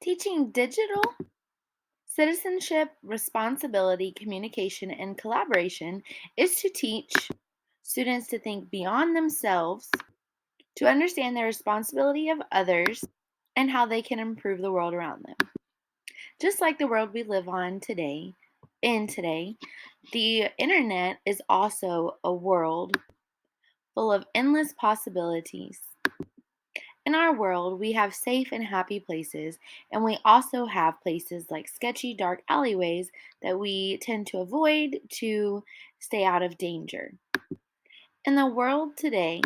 Teaching digital citizenship, responsibility, communication, and collaboration is to teach students to think beyond themselves, to understand their responsibility of others, and how they can improve the world around them. Just like the world we live today, the internet is also a world full of endless possibilities. In our world, we have safe and happy places, and we also have places like sketchy, dark alleyways that we tend to avoid to stay out of danger. In the world today,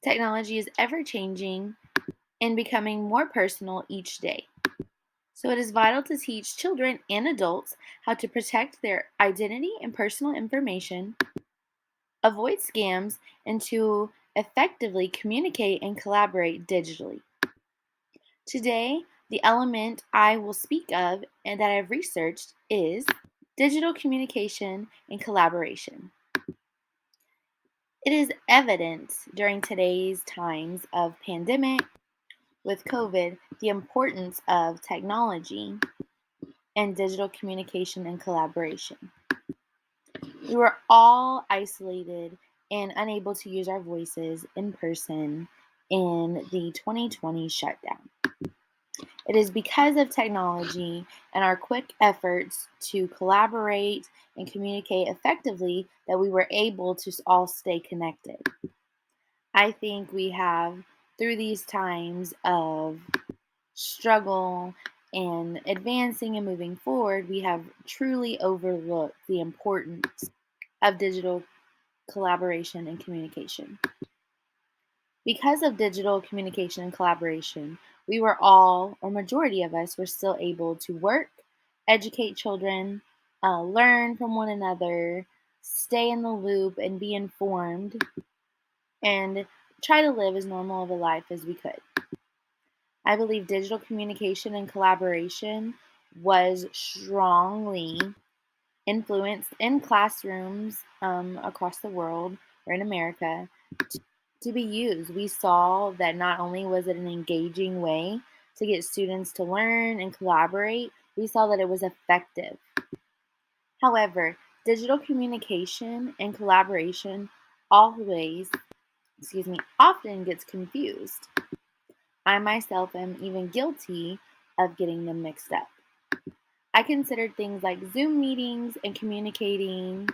technology is ever changing and becoming more personal each day. So it is vital to teach children and adults how to protect their identity and personal information, avoid scams, and to effectively communicate and collaborate digitally. Today, the element I will speak of and that I've researched is digital communication and collaboration. It is evident during today's times of pandemic with COVID the importance of technology and digital communication and collaboration. We were all isolated and unable to use our voices in person in the 2020 shutdown. It is because of technology and our quick efforts to collaborate and communicate effectively that we were able to all stay connected. I think we have, through these times of struggle and advancing and moving forward, we have truly overlooked the importance of digital collaboration and communication. Because of digital communication and collaboration, we were all, or majority of us, were still able to work, educate children, learn from one another, stay in the loop, and be informed, and try to live as normal of a life as we could. I believe digital communication and collaboration was strongly influenced in classrooms across the world or in America to be used. We saw that not only was it an engaging way to get students to learn and collaborate, we saw that it was effective. However, digital communication and collaboration always, often gets confused. I myself am even guilty of getting them mixed up. I considered things like Zoom meetings and communicating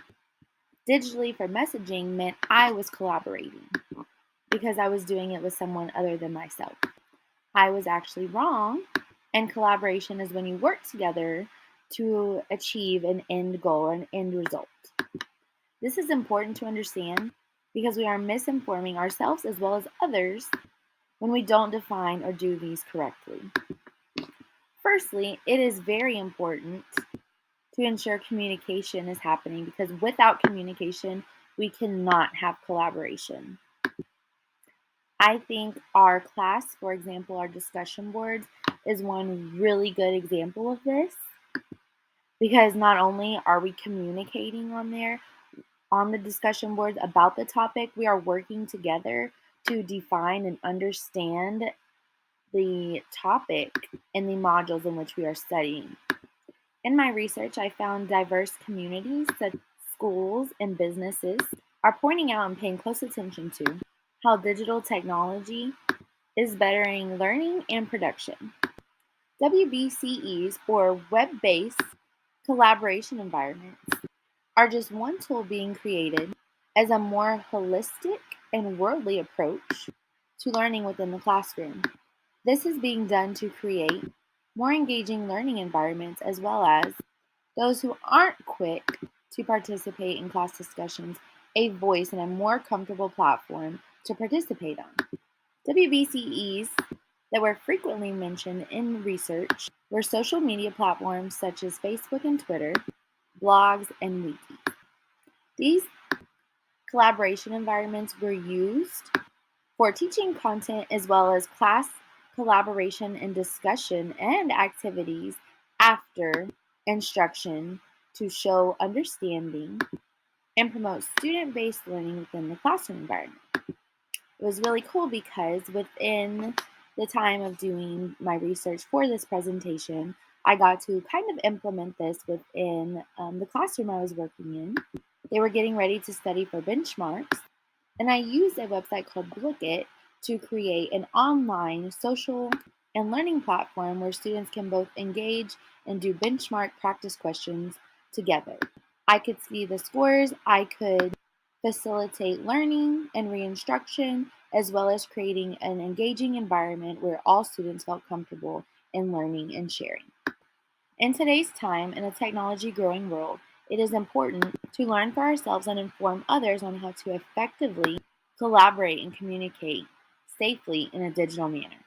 digitally for messaging meant I was collaborating because I was doing it with someone other than myself. I was actually wrong, and collaboration is when you work together to achieve an end goal, an end result. This is important to understand because we are misinforming ourselves as well as others when we don't define or do these correctly. Firstly, it is very important to ensure communication is happening because without communication, we cannot have collaboration. I think our class, for example, our discussion boards, is one really good example of this because not only are we communicating on there, on the discussion boards about the topic, we are working together to define and understand the topic in the modules in which we are studying. In my research, I found diverse communities such as schools and businesses are pointing out and paying close attention to how digital technology is bettering learning and production. WBCEs, or web based collaboration environments, are just one tool being created as a more holistic and worldly approach to learning within the classroom. This is being done to create more engaging learning environments as well as those who aren't quick to participate in class discussions a voice and a more comfortable platform to participate on. WBCEs that were frequently mentioned in research were social media platforms such as Facebook and Twitter, blogs, and wikis. These collaboration environments were used for teaching content as well as class collaboration and discussion and activities after instruction to show understanding and promote student based learning within the classroom environment. It was really cool because within the time of doing my research for this presentation, I got to kind of implement this within the classroom I was working in. They were getting ready to study for benchmarks, and I used a website called Glookit to create an online social and learning platform where students can both engage and do benchmark practice questions together. I could see the scores, I could facilitate learning and reinstruction, as well as creating an engaging environment where all students felt comfortable in learning and sharing. In today's time, in a technology growing world, it is important to learn for ourselves and inform others on how to effectively collaborate and communicate safely in a digital manner.